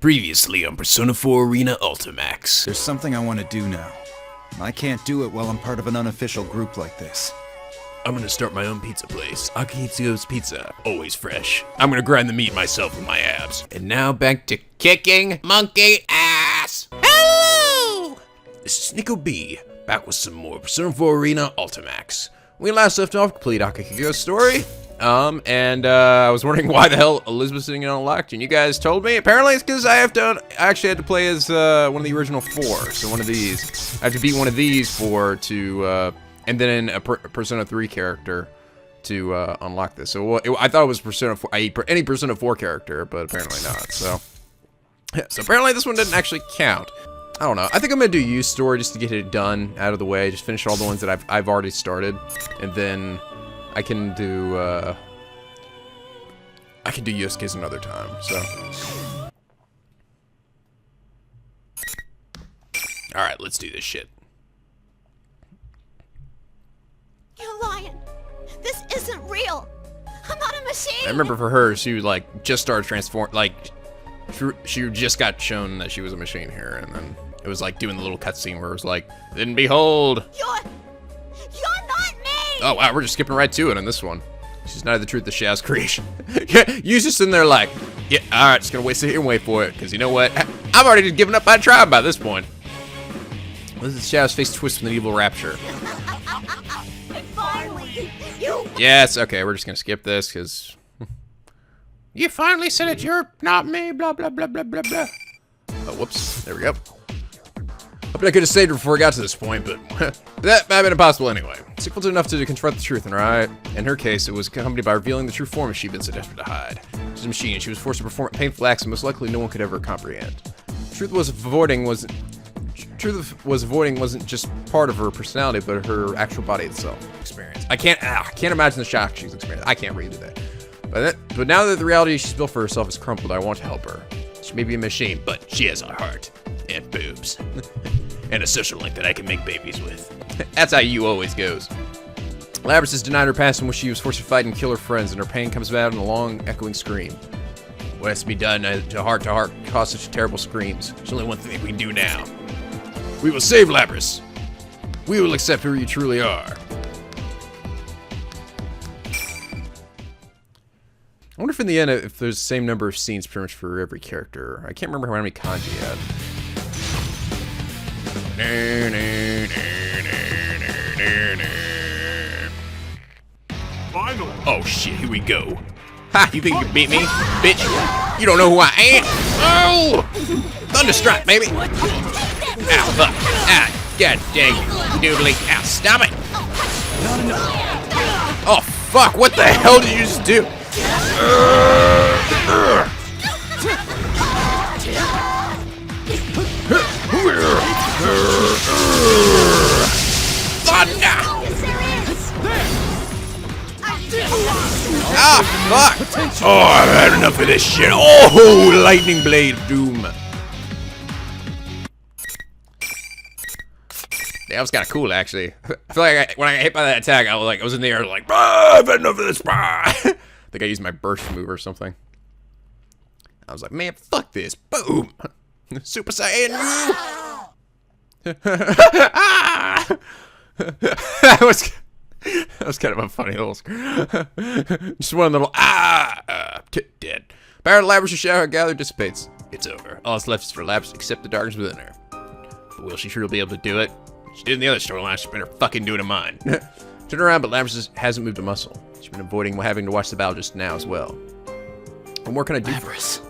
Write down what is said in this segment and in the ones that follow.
Previously on Persona 4 Arena Ultimax. There's something I want to do now. I can't do it while I'm part of an unofficial group like this. I'm gonna start my own pizza place. Akihitsu's Pizza, always fresh. I'm gonna grind the meat myself with my abs. And now back to kicking monkey ass! Hello! This is NicoB, back with some more Persona 4 Arena Ultimax. We last left off complete Akihiko's story. I was wondering why the hell Elizabeth's sitting unlocked, and you guys told me. Apparently it's because I actually had to play as one of the original four. So one of these. I have to beat one of these four to, and then a Persona 3 character to unlock this. So I thought it was Persona 4, any Persona 4 character, but apparently not. So apparently this one didn't actually count. I don't know. I think I'm gonna do Yu's story just to get it done out of the way. Just finish all the ones that I've already started, and then I can do Yosuke's another time. So, all right, let's do this shit. You're lying. This isn't real. I'm not a machine. I remember for her, she like just started transforming. Like, she just got shown that she was a machine here, and then it was like doing the little cutscene where it was like, "Then behold." You're not me. Oh wow, we're just skipping right to it on this one. She's neither the truth, the Shao's creation. Yeah, you just sitting there like, yeah, all right, just gonna sit here and wait for it, because you know what? I've already just given up my tribe by this point. This is Shao's face twist with an evil rapture. Finally, you. Yeah, it's okay. We're just gonna skip this because you finally said it. You're not me. Blah blah blah blah blah blah. Oh, whoops. There we go. Hope I could have saved her before I got to this point, but that might have been impossible anyway. It's equal to enough to confront the truth, and right? In her case, it was accompanied by revealing the true form she'd been so desperate to hide. She's a machine. She was forced to perform painful acts, and most likely no one could ever comprehend. Truth was avoiding wasn't just part of her personality, but her actual body itself. Experience. I can't imagine the shock she's experienced. I can't read today. But now that the reality she's built for herself is crumpled, I want to help her. She may be a machine, but she has a heart and boobs and a social link that I can make babies with. That's how you always goes. Labrys has denied her past in which she was forced to fight and kill her friends, and her pain comes out in a long, echoing scream. What has to be done to heart cause such terrible screams? There's only one thing we can do now. We will save Labrys. We will accept who you truly are. I wonder if in the end, if there's the same number of scenes pretty much for every character. I can't remember how many kanji you had. Finally. Oh shit, here we go. Ha, you think you can beat me? Bitch, you don't know who I am. Oh! Thunderstruck, baby. Ow, fuck. Ah, god dang you, noodly. Ow, stop it. Oh, fuck, what the hell did you just do? Thunder! Ah, fuck! Oh, I've had enough of this shit. Oh, lightning blade of doom. That was kind of cool, actually. I feel like when I got hit by that attack, I was in the air like, I've had enough of this. I think I used my burst move or something. I was like, man, fuck this. Boom. Super Saiyan. That was kind of a funny little just one little dead. Power of Labrys' shower gathered dissipates. It's over. All that's left is for Labrys to accept the darkness within her. But will she truly be able to do it? She did in the other storyline. She better fucking do it in mine. Turn around, but Labrys hasn't moved a muscle. She's been avoiding having to watch the battle just now as well. What more can I do? Labrys.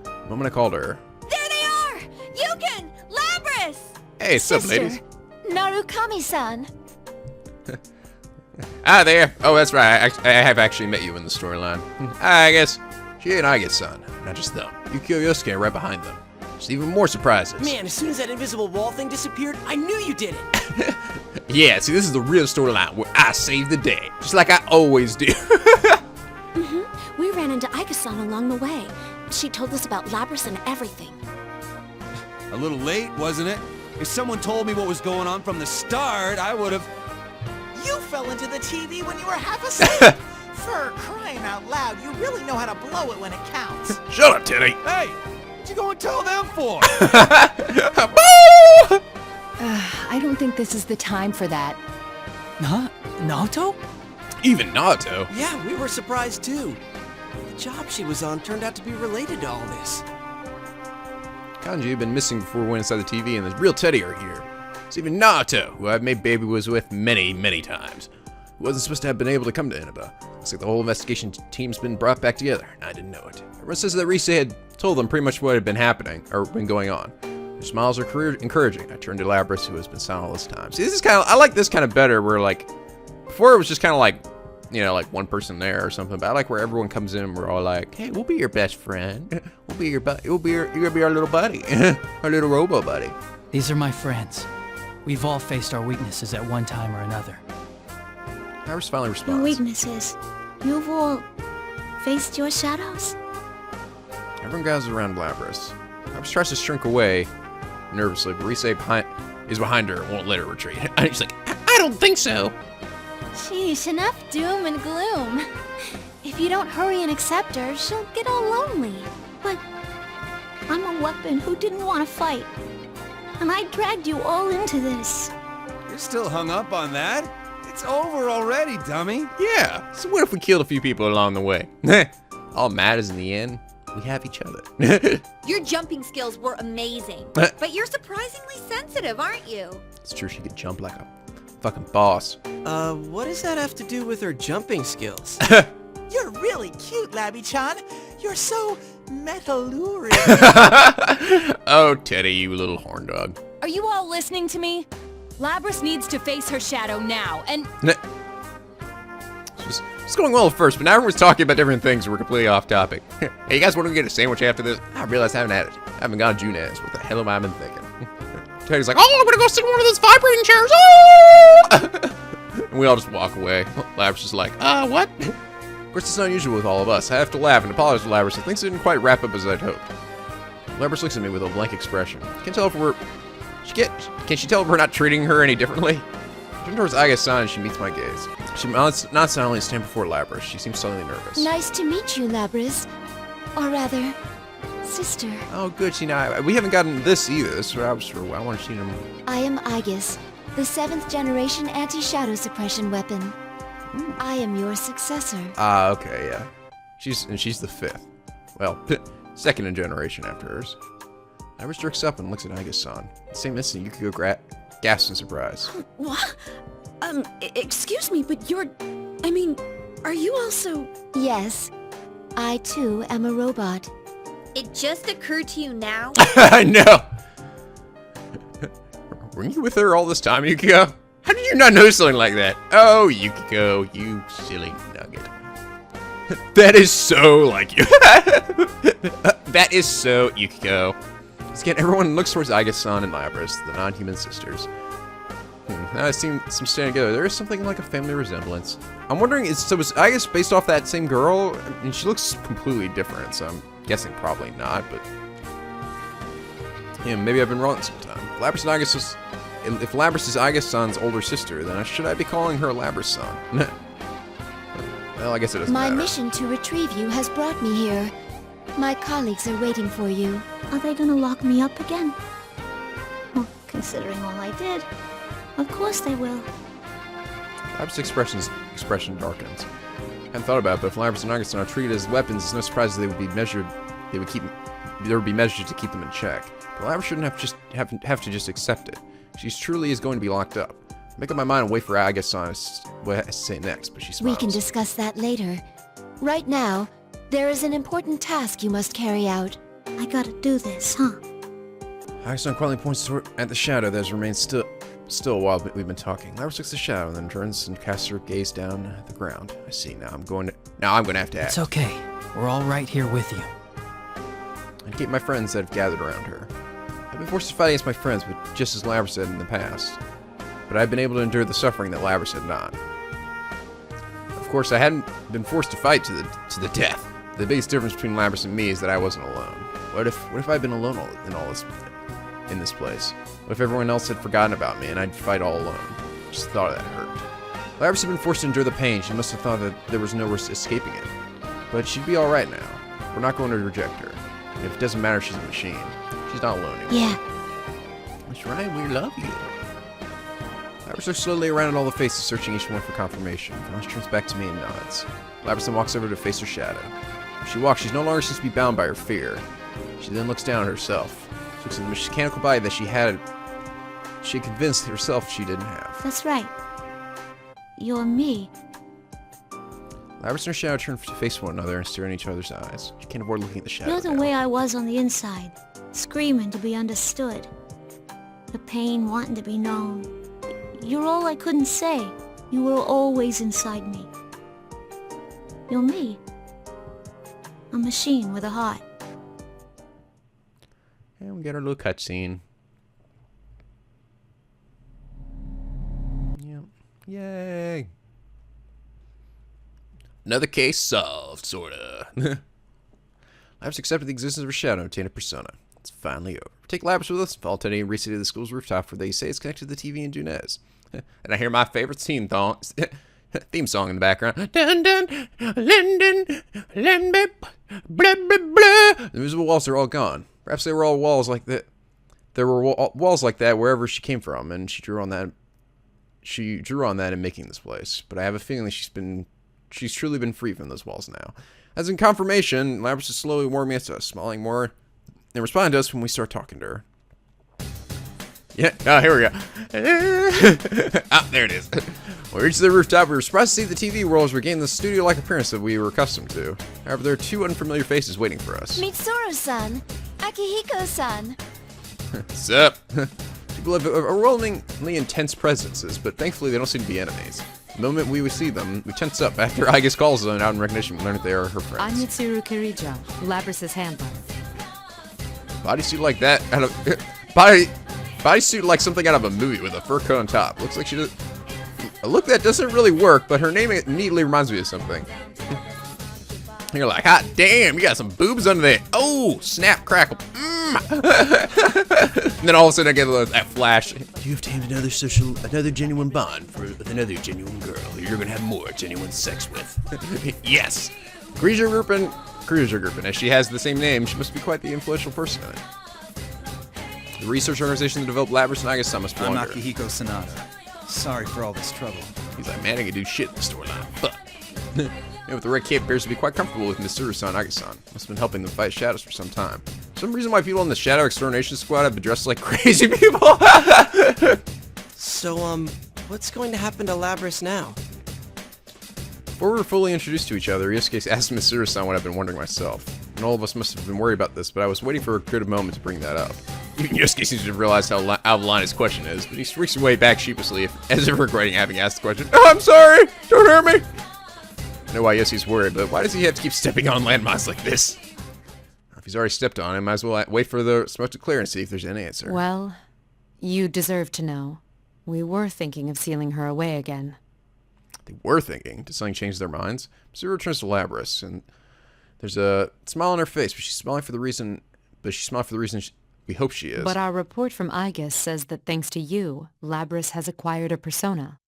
The moment I called her. There they are. Yugen, Labrys. Hey, what's up, ladies? Narukami-san. Ah, there. Oh, that's right. I have actually met you in the storyline. I guess she and I get son, not just them. You kill Yosuke right behind them. It's even more surprises. Man, as soon as that invisible wall thing disappeared, I knew you did it. Yeah, see, this is the real storyline where I save the day, just like I always do. We ran into Aika-san along the way. She told us about Labrys and everything. A little late, wasn't it? If someone told me what was going on from the start, I would have. You fell into the TV when you were half asleep. For crying out loud, you really know how to blow it when it counts. Shut up, Teddy. Hey, you go and tell them for? I don't think this is the time for that. Huh? Naoto? Even Naoto. Yeah, we were surprised too. The job she was on turned out to be related to all this. Kanji had been missing before we went inside the TV, and the real Teddy are here. It's even Naoto, who I've made baby was with many, many times. Who wasn't supposed to have been able to come to Inaba. Looks like the whole investigation team's been brought back together, and I didn't know it. Everyone says that Rise had told them pretty much what had been happening, or been going on. Their smiles are encouraging. I turned to Labris, who has been silent all this time. See, this is kind of, I like this kind of better, where like, before it was just kind of like, you know, like one person there or something, but I like where everyone comes in and we're all like, hey, we'll be your best friend. We'll be your buddy. You're gonna be our little buddy. Our little robo buddy. These are my friends. We've all faced our weaknesses at one time or another. Iris finally Your responds. weaknesses. You've all faced your shadows? Everyone gathers around Labris. Labris tries to shrink away nervously, but Rise is behind her and won't let her retreat. And she's like, I don't think so. Sheesh, enough doom and gloom. If you don't hurry and accept her, she'll get all lonely. But I'm a weapon who didn't want to fight. And I dragged you all into this. You're still hung up on that? It's over already, dummy. Yeah, so what if we killed a few people along the way? All matters in the end, we have each other. Your jumping skills were amazing, but you're surprisingly sensitive, aren't you? It's true, she could jump like a fucking boss. What does that have to do with her jumping skills? You're really cute, Labby-chan. You're so metaluric. Oh, Teddy, you little horn dog. Are you all listening to me? Labris needs to face her shadow now, and... It's going well at first, but now everyone's talking about different things and we're completely off topic. Hey, you guys want to get a sandwich after this? I realized I haven't gone to Junez. What the hell have I been thinking? Teddy's like, oh, I'm gonna go sit in one of those vibrating chairs. Oh! And we all just walk away. Labris is like, what? Of course, it's not usual with all of us. I have to laugh and apologize to Labris, so things didn't quite wrap up as I'd hoped. Labris looks at me with a blank expression. Can't tell if we're... Can she tell if we're not treating her any differently? I turn towards Aga-san and she meets my gaze. She not silently stand before Labris. She seems suddenly nervous. Nice to meet you, Labris. Or rather, sister. Oh, good. See, now, we haven't gotten this either. This is what I was for. I want to see them. I am Aegis, the 7th generation anti-shadow suppression weapon. I am your successor. Okay, yeah. She's the 5th. Well, 2nd in generation after hers. Labris jerks up and looks at Aga-san. The same instant, Yukiko gasps in surprise. What? Excuse me, but I mean, are you also... Yes, I too am a robot. It just occurred to you now? I know! Were you with her all this time, Yukiko? How did you not know something like that? Oh, Yukiko, you silly nugget. That is so like you. That is so Yukiko. Again, everyone looks towards Aga-san and Labris, the non-human sisters. Now I've seen some standing together. There is something like a family resemblance. I'm wondering, is Aga based off that same girl? I mean, she looks completely different, so I'm guessing probably not, but... Yeah, maybe I've been wrong sometime. If Labris is Aga-san's older sister, then should I be calling her Labris-san? Well, I guess it doesn't matter. My mission to retrieve you has brought me here. My colleagues are waiting for you. Are they gonna lock me up again? Well, considering all I did, of course they will. Labris' expression darkens. I hadn't thought about it, but if Labris and Aga-san are treated as weapons, it's no surprise that there would be measures to keep them in check. But Labris shouldn't have to just accept it. She truly is going to be locked up. Make up my mind and wait for Aga-san to say next, but she smiles. We can discuss that later. Right now, there is an important task you must carry out. I gotta do this, huh? Aga-san quietly points at the shadow that has remained still while we've been talking. Labris looks at the shadow and then turns and casts her gaze down at the ground. I see. Now I'm going to have to act. It's okay. We're all right here with you. I keep my friends that have gathered around her. I've been forced to fight against my friends, but just as Labris said in the past. But I've been able to endure the suffering that Labris had not. Of course, I hadn't been forced to fight to the death. The biggest difference between Labris and me is that I wasn't alone. What if I'd been alone in this place? What if everyone else had forgotten about me and I'd fight all alone? Just the thought of that hurt. Labris had been forced to endure the pain. She must have thought that there was no escaping it. But she'd be alright now. We're not going to reject her. If it doesn't matter, she's a machine. She's not alone anymore. Yeah. That's right, we love you. Labrys looks slowly around at all the faces, searching each one for confirmation. Then she turns back to me and nods. Labrys then walks over to face her shadow. As she walks, she no longer seems to be bound by her fear. She then looks down at herself. She looks at the mechanical body that she had convinced herself she didn't have. That's right. You're me. Labrys and her shadow turn to face one another and stare in each other's eyes. She can't avoid looking at the shadow. You're the now. way I was on the inside, screaming to be understood. The pain wanting to be known. You're all I couldn't say. You were always inside me. You're me. A machine with a heart. And we get our little cutscene. Yep. Yay. Another case solved, sorta. Labrys accepted the existence of her shadow and obtained a persona. It's finally over. Take Labrys with us. Follow Teddy and recently to the school's rooftop where they say it's connected to the TV in Dunez. And I hear my favorite theme song in the background. Dun dun, Linden, Lembe, blah blah blah. The invisible walls are all gone. Perhaps they were all walls like that. There were walls like that wherever she came from, and she drew on that. She drew on that in making this place. But I have a feeling that she's truly been free from those walls now. As in confirmation, Labrys is slowly warming us to us, smiling more, and responding to us when we start talking to her. Yeah, oh, here we go. Ah, there it is. When we reached the rooftop, we were surprised to see the TV world as regained the studio-like appearance that we were accustomed to. However, there are two unfamiliar faces waiting for us. Mitsuru-san, Akihiko-san. Sup? People have overwhelmingly intense presences, but thankfully they don't seem to be enemies. The moment we see them, we tense up. After Aigus calls them out in recognition, we learn that they are her friends. I'm Mitsuru Kirijo, Labrys' handler. Bodysuit like that, out of bodysuit like something out of a movie with a fur coat on top. Looks like she does. A look that doesn't really work, but her name immediately reminds me of something. You're like, hot damn, you got some boobs under there. Oh, snap, crackle. And then all of a sudden I get that flash. You have tamed another genuine bond with another genuine girl who you're gonna have more genuine sex with. Yes. Grieger Gruppen, as she has the same name, she must be quite the influential person in it. The research organization that developed Labrys and Aigus must belong to her. I'm Akihiko Sanada. Sorry for all this trouble. He's like, man, I can do shit in the storyline. Fuck. And with the red cape, appears to be quite comfortable with Mitsuru-san, Aigus-san. Must have been helping them fight shadows for some time. Some reason why people in the Shadow Extermination Squad have been dressed like crazy people. So, what's going to happen to Labrys now? Before we were fully introduced to each other, Yosuke asked Mitsuru-san what I've been wondering myself. And all of us must have been worried about this, but I was waiting for a good moment to bring that up. Even Yosuke seems to have realized how out of line his question is, but he streaks away back sheepishly, as if regretting having asked the question. Oh, I'm sorry! Don't hurt me! I know why Yosuke's worried, but why does he have to keep stepping on landmines like this? If he's already stepped on it, might as well wait for the smoke to clear and see if there's any answer. Well, you deserve to know. We were thinking of sealing her away again. They were thinking. Did something change their minds? Mitsuru returns to Labrys, and there's a smile on her face, but she's smiling for the reason we hope she is. But our report from Aigus says that thanks to you, Labrys has acquired a persona.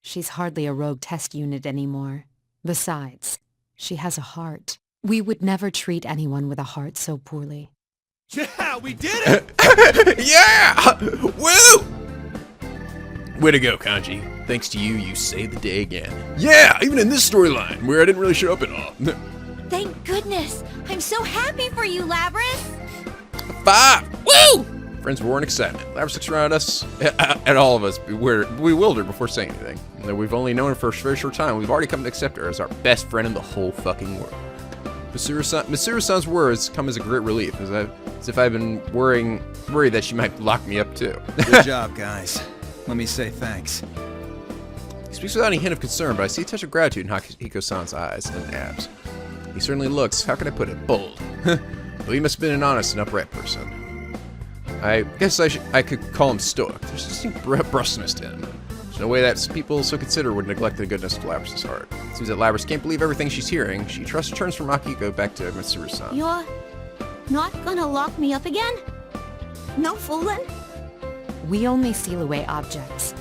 She's hardly a rogue test unit anymore. Besides, she has a heart. We would never treat anyone with a heart so poorly. Yeah, we did it! Yeah! Woo! Way to go, Kanji. Thanks to you, you saved the day again. Yeah, even in this storyline, where I didn't really show up at all. Thank goodness! I'm so happy for you, Labrys! 5! Woo! Friends roar in excitement. Labrys looks around at us, at all of us, bewildered before saying anything. And though we've only known her for a very short time, we've already come to accept her as our best friend in the whole fucking world. Mitsuru-san's words come as a great relief, as if I've been worried that she might lock me up too. Good job, guys. Let me say thanks. He speaks without any hint of concern, but I see a touch of gratitude in Hiko-san's eyes and abs. He certainly looks, how can I put it, bold. Well, he must have been an honest and upright person. I guess I could call him stoic. There's a distinct brusqueness to him. There's no way that people so considerate would neglect the goodness of Labrys' heart. It seems that Labrys can't believe everything she's hearing. She turns from Akihiko back to Mitsuru-san. You're not gonna lock me up again? No fooling? We only seal away objects.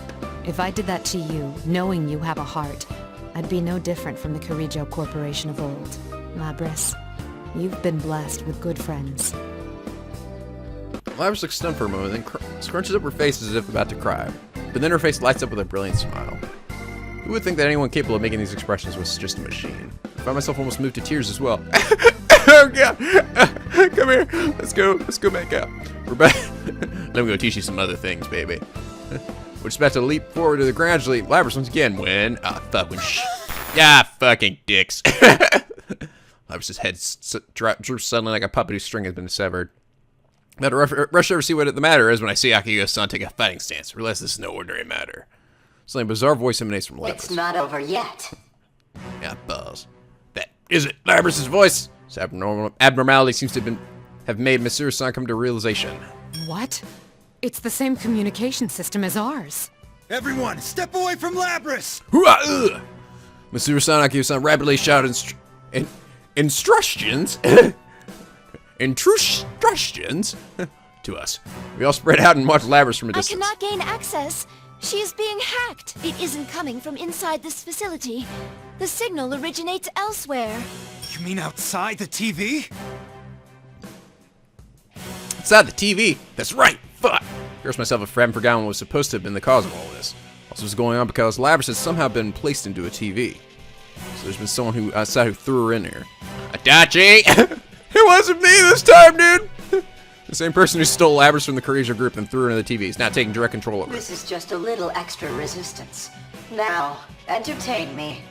If I did that to you, knowing you have a heart, I'd be no different from the Kirijo Corporation of old. Labrys, You've been blessed with good friends. Labrys looks stunned for a moment, then scrunches up her face as if about to cry. But then her face lights up with a brilliant smile. Who would think that anyone capable of making these expressions was just a machine? I find myself almost moved to tears as well. Oh god! Come here. Let's go make out. We're back. Let me go teach you some other things, baby. We're just about to leap forward to the gradually. Labrys once again when fucking dicks. Labrys' head droops suddenly like a puppet whose string has been severed. I had to rush over to see what the matter is when I see Akihiko-san take a fighting stance. I realize this is no ordinary matter. Suddenly a bizarre voice emanates from Labrys. It's not over yet. Yeah, balls. That is it. Labrys' voice. This abnormality seems to have made Mitsuru-san come to realization. What? It's the same communication system as ours. Everyone, step away from Labrys! Mitsuru-san and Akihiko-san rapidly shouted instructions to us. We all spread out and watched Labrys from a distance. I cannot gain access. She is being hacked. It isn't coming from inside this facility. The signal originates elsewhere. You mean outside the TV? Outside the TV? That's right! Fuck! I cursed myself if I hadn't forgotten what was supposed to have been the cause of all this. Also was going on because Labrys has somehow been placed into a TV. So there's been someone who outside who threw her in here. Adachi! It wasn't me this time, dude! The same person who stole Labrys from the Courageous group and threw her into the TV is now taking direct control over it. This is just a little extra resistance. Now, entertain me.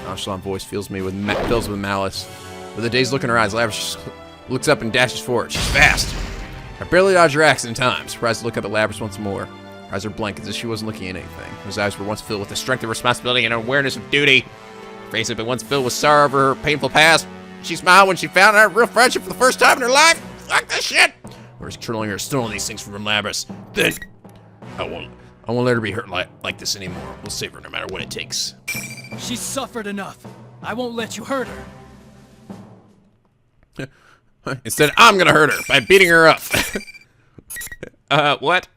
Nonchalant voice fills with malice. With a dazed look in her eyes, Labrys looks up and dashes forward. She's fast! I barely dodged her accident in time. Surprised to look up at Labrys once more. Her eyes are blank as if she wasn't looking at anything. Her eyes were once filled with the strength of responsibility and awareness of duty. Her face had been once filled with sorrow over her painful past. She smiled when she found out real friendship for the first time in her life. Fuck this shit! Whereas controlling her, stealing these things from Labrys. Then I won't let her be hurt like this anymore. We'll save her no matter what it takes. She's suffered enough. I won't let you hurt her. Instead, I'm gonna hurt her by beating her up. What?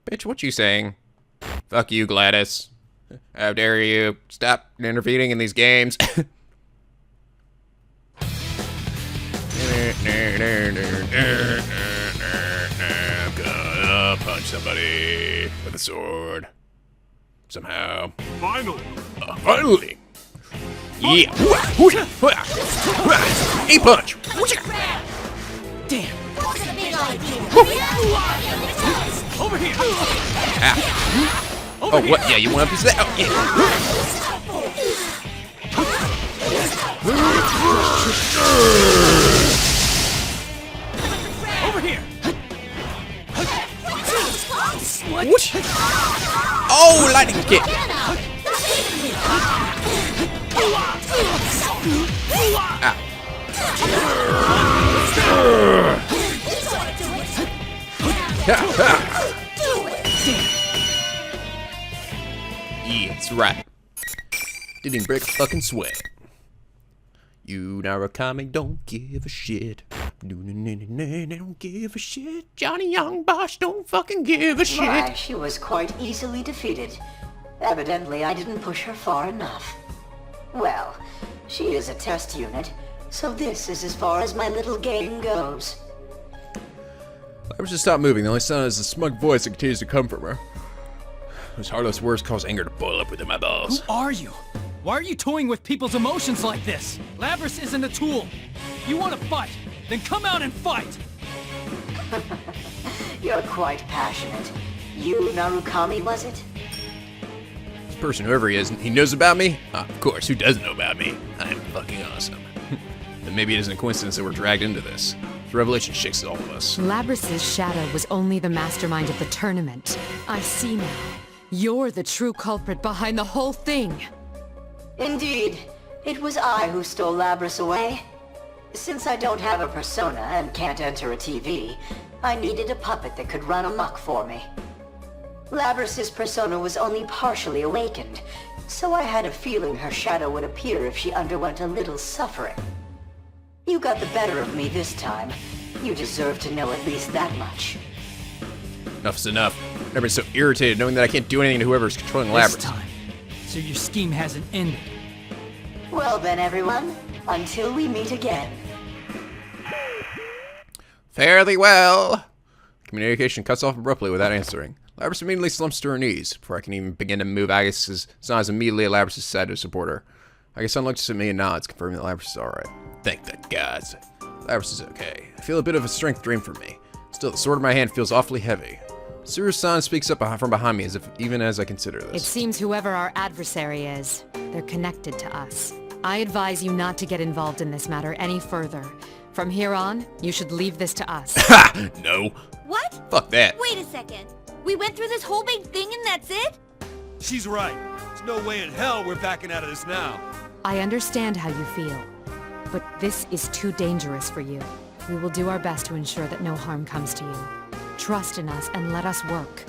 Bitch, what you saying? Fuck you, Gladys. How dare you? Stop intervening in these games. I'm gonna punch somebody with a sword. Somehow. Finally! Finally! Yeah! A punch! Damn! Over here! Oh, what? Yeah, you want a piece of that? Oh, yeah. Over here! What? Oh, lightning kick! Ah. Yeah, that's right. Didn't even break a fucking sweat. You Narukami don't give a shit. Don't give a shit. Johnny Young Bosch don't fucking give a shit. Why, she was quite easily defeated. Evidently, I didn't push her far enough. Well, she is a test unit, so this is as far as my little game goes. Labrys just stopped moving. The only sound is the smug voice that continues to come from her. Those heartless words cause anger to boil up within my balls. Who are you? Why are you toying with people's emotions like this? Labrys isn't a tool. You want to fight? Then come out and fight! You're quite passionate. You Narukami, was it? This person, whoever he is, he knows about me? Of course, who doesn't know about me? I'm fucking awesome. And maybe it isn't a coincidence that we're dragged into this. The revelation shakes all of us. Labrys' shadow was only the mastermind of the tournament. I see now. You're the true culprit behind the whole thing. Indeed. It was I who stole Labrys away. Since I don't have a persona and can't enter a TV, I needed a puppet that could run amok for me. Labrys' persona was only partially awakened, so I had a feeling her shadow would appear if she underwent a little suffering. You got the better of me this time. You deserve to know at least that much. Enough's enough. I've never been so irritated knowing that I can't do anything to whoever's controlling Labrys. This time. So your scheme hasn't ended. Well then, everyone, Until we meet again. Fare thee well. Communication cuts off abruptly without answering. Labrys immediately slumps to her knees. Before I can even begin to move, Agus's eyes immediately at Labrys' side to support her. Agus looks at me and nods, confirming that Labrys is alright. Thank the gods. Labrys is okay. I feel a bit of a strength drain from me. Still, the sword in my hand feels awfully heavy. Tsuru-san speaks up from behind me as if even as I consider this. It seems whoever our adversary is, they're connected to us. I advise you not to get involved in this matter any further. From here on, you should leave this to us. Ha! No. What? Fuck that. Wait a second. We went through this whole big thing and that's it? She's right. There's no way in hell we're backing out of this now. I understand how you feel, but this is too dangerous for you. We will do our best to ensure that no harm comes to you. Trust in us and let us work.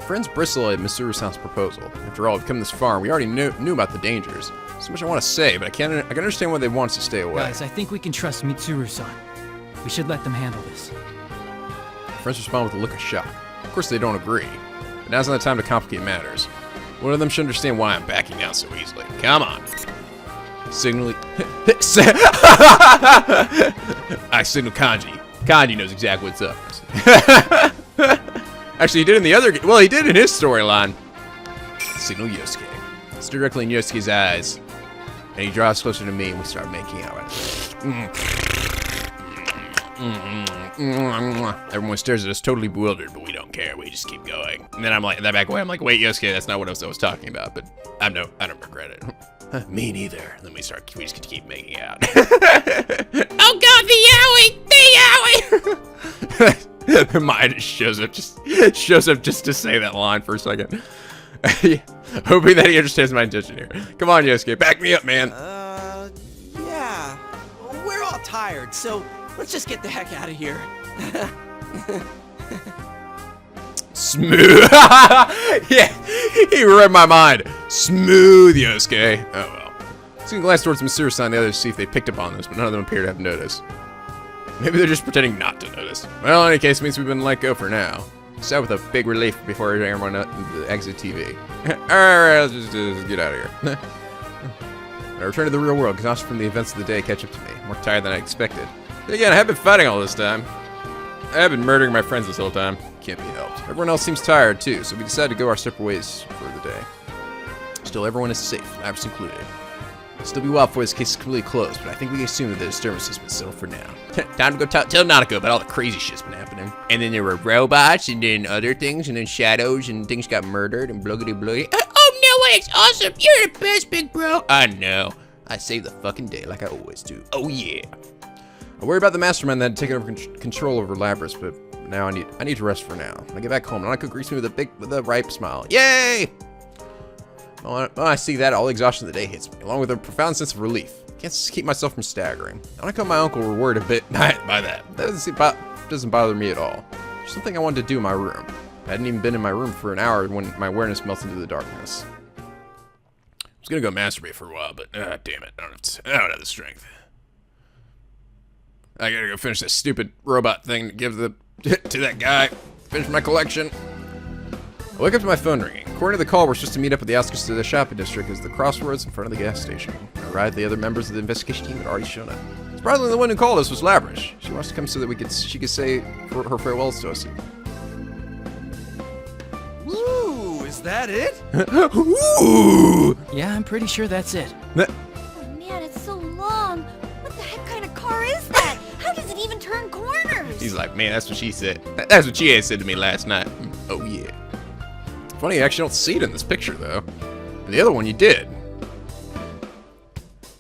Friends bristle at Mitsuru-san's proposal. After all, we've come this far and we already knew about the dangers. So much I want to say, but I can understand why they want us to stay away. Guys, I think we can trust Mitsuru-san. We should let them handle this. Friends respond with a look of shock. Of course they don't agree, but now's not the time to complicate matters. One of them should understand why I'm backing down so easily. Come on. Signal. I signal Kanji. Kanji knows exactly what's up. Actually, he did in the other. Well, he did in his storyline. Signal Yosuke. It's directly in Yosuke's eyes, and he draws closer to me, and we start making out. Everyone stares at us, totally bewildered, but we don't care. We just keep going. And then I'm like, that back away. I'm like, wait, Yosuke, that's not what I was talking about. But I don't regret it. Me neither. Then we just keep making out. Oh God, the yaoi! Maya just shows up just to say that line for a second. Hoping that he understands my intention here. Come on, Yosuke, back me up, man. Yeah. We're all tired, so let's just get the heck out of here. Smooth. Yeah, he read my mind. Smooth, Yosuke. Oh well. I can glance towards Mitsuru-san and the others to see if they picked up on this, but none of them appear to have noticed. Maybe they're just pretending not to notice. Well, in any case, it means we've been let go for now. Sad with a big relief before everyone exit TV. Alright, let's just get out of here. I return to the real world, exhausted from the events of the day catch up to me. More tired than I expected. But again, I have been fighting all this time. I have been murdering my friends this whole time. Can't be helped. Everyone else seems tired too, so we decided to go our separate ways for the day. Still, everyone is safe, Labrys included. It'll still be a while before this case is completely closed, but I think we can assume that the disturbance has been settled for now. Time to go tell NicoB about all the crazy shit's been happening. And then there were robots, and then other things, and then shadows, and things got murdered, and bloogity bloody. Oh no way, it's awesome! You're the best, big bro! I know. I save the fucking day like I always do. Oh yeah. I worry about the mastermind that had taken over control over Labrys, but now I need to rest for now. When I get back home, Nico greets me with a ripe smile. Yay! When I see that, all the exhaustion of the day hits me, along with a profound sense of relief. I can't keep myself from staggering. Nico and my uncle were worried a bit by that. That doesn't bother me at all. There's something I wanted to do in my room. I hadn't even been in my room for an hour when my awareness melted into the darkness. I was gonna go masturbate for a while, but damn it, I don't have the strength. I gotta go finish this stupid robot thing to give to that guy. Finish my collection. I wake up to my phone ringing. According to the call, we're supposed to meet up at the outskirts of the shopping district as the crossroads in front of the gas station. When I arrived, the other members of the investigation team had already shown up. Surprisingly, the one who called us was Labrys. She wants to come so that she could say her farewells to us. Ooh, is that it? Ooh! Yeah, I'm pretty sure that's it. Oh man, it's so long. What the heck kind of car is that? How does it even turn corners? He's like, man, that's what she said. That's what she had said to me last night. Oh yeah. Funny, you actually don't see it in this picture though. In the other one, you did.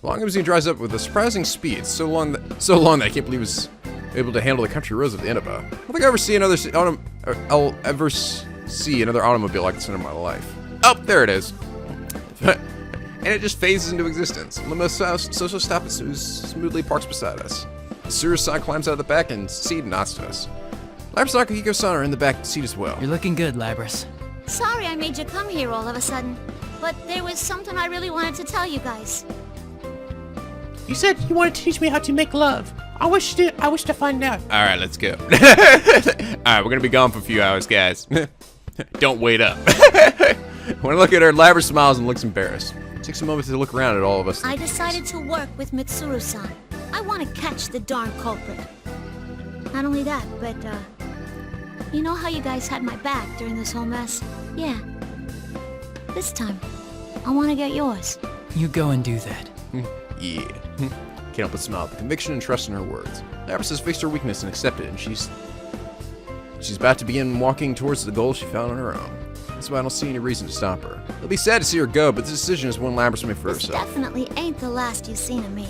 Long limousine drives up with a surprising speed, so long that I can't believe it was able to handle the country roads of the Inaba. I don't think I'll ever see another automobile like this in my life. Oh, there it is. And it just phases into existence. Limo social stop and smoothly parks beside us. Tsuru-san climbs out of the back and seat nods to us. Labrys and Akihiko-san are in the back seat as well. You're looking good, Labrys. Sorry I made you come here all of a sudden, but there was something I really wanted to tell you guys. You said you wanted to teach me how to make love. I wish to find out. All right, let's go. All right, we're gonna be gone for a few hours, guys. Don't wait up. When I look at her, Labrys smiles and looks embarrassed. takes a moment to look around at all of us. I decided to work with Mitsuru-san. I want to catch the darn culprit. Not only that, but, you know how you guys had my back during this whole mess? Yeah. This time, I want to get yours. You go and do that. Yeah. Can't help but smile at the conviction and trust in her words. Labrys has fixed her weakness and accepted it, and she's about to begin walking towards the goal she found on her own. That's why I don't see any reason to stop her. It'll be sad to see her go, but this decision is one Labrys made for This herself. definitely ain't the last you've seen of me.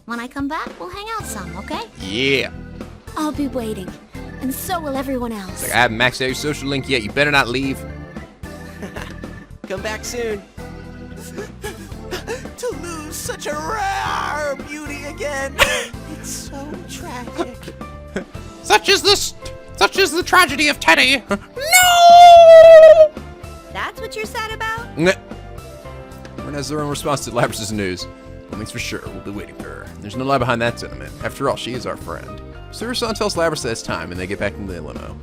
When I come back, we'll hang out some, okay? Yeah. I'll be waiting, and so will everyone else. Like, I haven't maxed out your social link yet. You better not leave. Come back soon. To lose such a rare beauty again. It's so tragic. Such is the tragedy of Teddy. No! That's what you're sad about? Everyone has their own response to Labrys' news. One thing's for sure, we'll be waiting for her. There's no lie behind that sentiment. After all, she is our friend. Mitsuru-san tells Labrys that it's time, and they get back into the limo.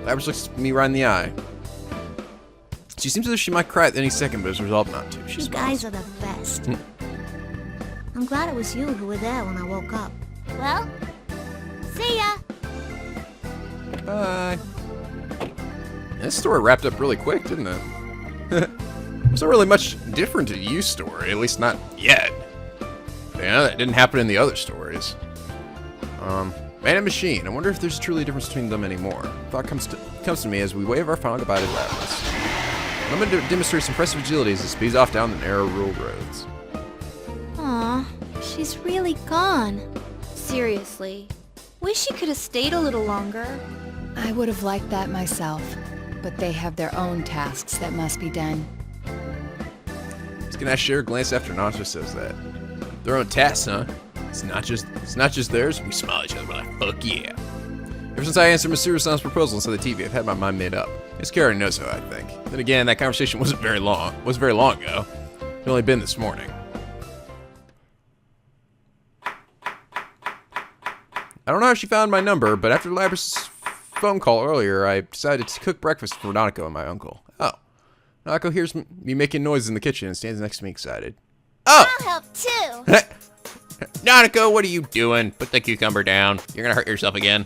Labrys looks me right in the eye. She seems as if she might cry at any second, but is resolved not to. She You smiles. guys are the best. I'm glad it was you who were there when I woke up. Well, see ya! Bye. This story wrapped up really quick, didn't it? Wasn't really much different to Yu's story, at least not yet. Yeah, that didn't happen in the other stories. Man and Machine. I wonder if there's truly a difference between them anymore. Thought comes to me as we wave our final goodbye to Labrys. Lemon demonstrates impressive agility as it speeds off down the narrow rural roads. Aw, she's really gone. Seriously. Wish she could have stayed a little longer. I would have liked that myself, but they have their own tasks that must be done. Ganesh share a glance after Nacho says that. Their own tasks, huh? It's not just theirs. We smile at each other, we're like, fuck yeah. Ever since I answered Mitsuru-san's proposal inside the TV, I've had my mind made up. Miss Karen knows how I think. Then again, that conversation wasn't very long ago. It's only been this morning. I don't know how she found my number, but after Labrys' phone call earlier, I decided to cook breakfast for Nico and my uncle. Oh. Nico hears me making noise in the kitchen and stands next to me excited. Oh! I'll help too. Nico, what are you doing? Put the cucumber down. You're gonna hurt yourself again.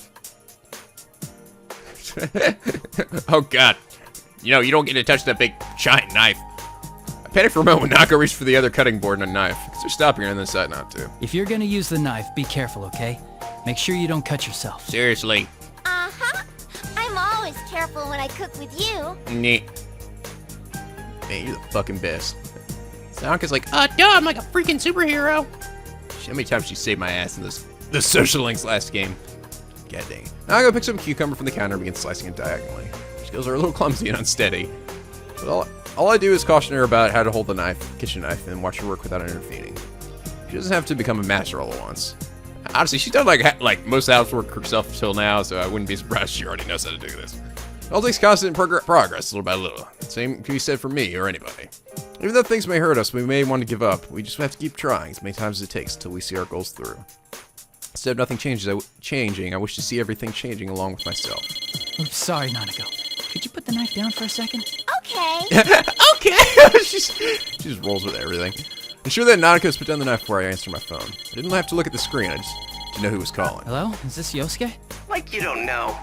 Oh god. You know, you don't get to touch that big giant knife. I panicked for a moment when Nico reached for the other cutting board and a knife. So stopping her and then decided not to. If you're gonna use the knife, be careful, okay? Make sure you don't cut yourself. Seriously. Uh-huh. I'm always careful when I cook with you. Neat. Man, you're the fucking best. Sanka's like, Duh, I'm like a freaking superhero. how many times she saved my ass in the social links last game. God dang it. Nago picks up a cucumber from the counter and begins slicing it diagonally. Her skills are a little clumsy and unsteady. But all I do is caution her about how to hold the kitchen knife, and watch her work without intervening. She doesn't have to become a master all at once. Honestly, she's done like most housework herself till now, so I wouldn't be surprised if she already knows how to do this. It all takes constant progress, little by little. Same can be said for me or anybody. Even though things may hurt us, we may want to give up. We just have to keep trying as many times as it takes until we see our goals through. Instead of nothing changing, I wish to see everything changing along with myself. Oops, sorry, Nico. Could you put the knife down for a second? Okay. Okay! she just rolls with everything. Ensure that Naniko's put down the knife before I answer my phone. I didn't have to look at the screen, I just didn't know who was calling. Hello? Is this Yosuke? Like you don't know.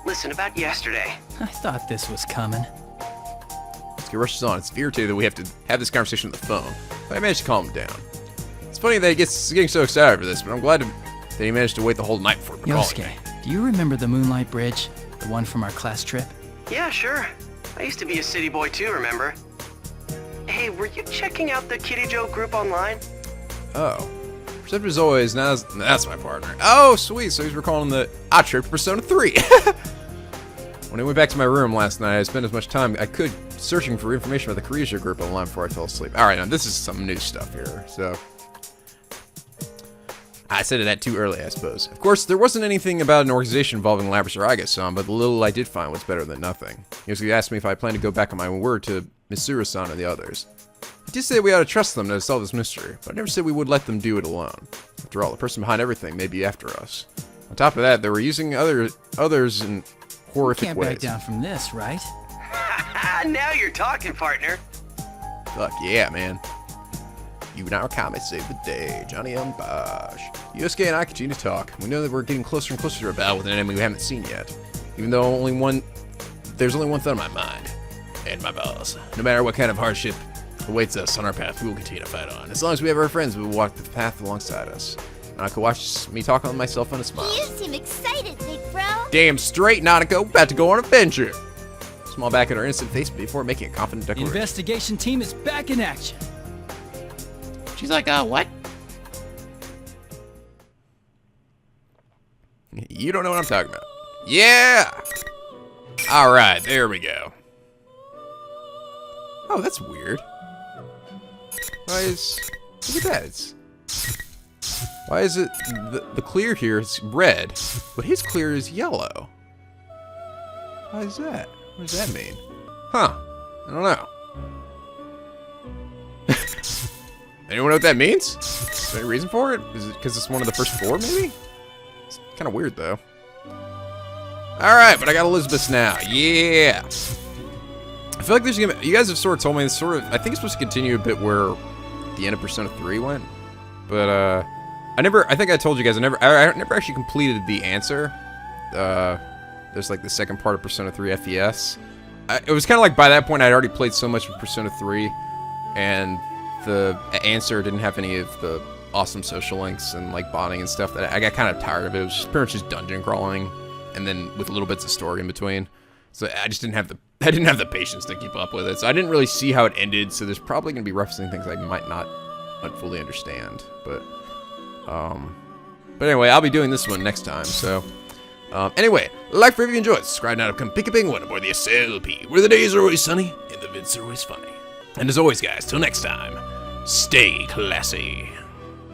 Listen, about yesterday. I thought this was coming. Yosuke rushes on. It's irritating that we have to have this conversation on the phone, but I managed to calm him down. It's funny that he gets getting so excited for this, but I'm glad that he managed to wait the whole night for him to call me. Yosuke, do you remember the Moonlight Bridge? The one from our class trip? Yeah, sure. I used to be a city boy too, remember? Hey, were you checking out the Kitty Joe group online? Oh. Perceptive as always, now that's my partner. Oh, sweet, so he's recalling the I tripped Persona 3. When I went back to my room last night, I spent as much time I could searching for information about the Korea group online before I fell asleep. Alright, now this is some new stuff here, so... I said that too early, I suppose. Of course, there wasn't anything about an organization involving Labrys or Aga-san, but the little I did find was better than nothing. Yosuke asked me if I planned to go back on my word to Mitsuru-san and the others. I did say we ought to trust them to solve this mystery, but I never said we would let them do it alone. After all, the person behind everything may be after us. On top of that, they were using others in horrific ways. Can't back down from this, right? Now you're talking, partner. Fuck yeah, man. You now Kami save the day. Johnny and Bosch. Yusuke and I continue to talk. We know that we're getting closer and closer to a battle with an enemy we haven't seen yet. Even though there's only one thought in my mind. And my boss. No matter what kind of hardship awaits us on our path, we will continue to fight on. As long as we have our friends, we will walk the path alongside us. Nautico watches me talk on myself and a smile. You seem excited, big bro. Damn straight, Nautico. About to go on an adventure. Smile back at our innocent face before making a confident declaration. Investigation team is back in action. She's like, what? You don't know what I'm talking about. Yeah! Alright, there we go. Oh, that's weird. Why is... Look at that. Why is it... The clear here is red, but his clear is yellow. Why is that? What does that mean? Huh. I don't know. Anyone know what that means? Is there any reason for it? Is it because it's one of the first 4, maybe? It's kind of weird, though. Alright, but I got Elizabeth now. Yeah! I feel like there's gonna be... You guys have sort of told me this sort of... I think it's supposed to continue a bit where the end of Persona 3 went. But, I think I told you guys, I never actually completed the answer. There's like the second part of Persona 3 FES. It was kind of like by that point I'd already played so much of Persona 3, and the answer didn't have any of the awesome social links and like bonding and stuff that I got kind of tired of it. It was just pretty much just dungeon crawling, and then with little bits of story in between. So I just didn't have the patience to keep up with it. So I didn't really see how it ended. So there's probably gonna be referencing things I might not fully understand. But anyway, I'll be doing this one next time. So. Anyway, like for if you enjoyed, subscribe now to become Pick a Penguin aboard the SLP, where the days are always sunny and the vids are always funny. And as always, guys, till next time, stay classy.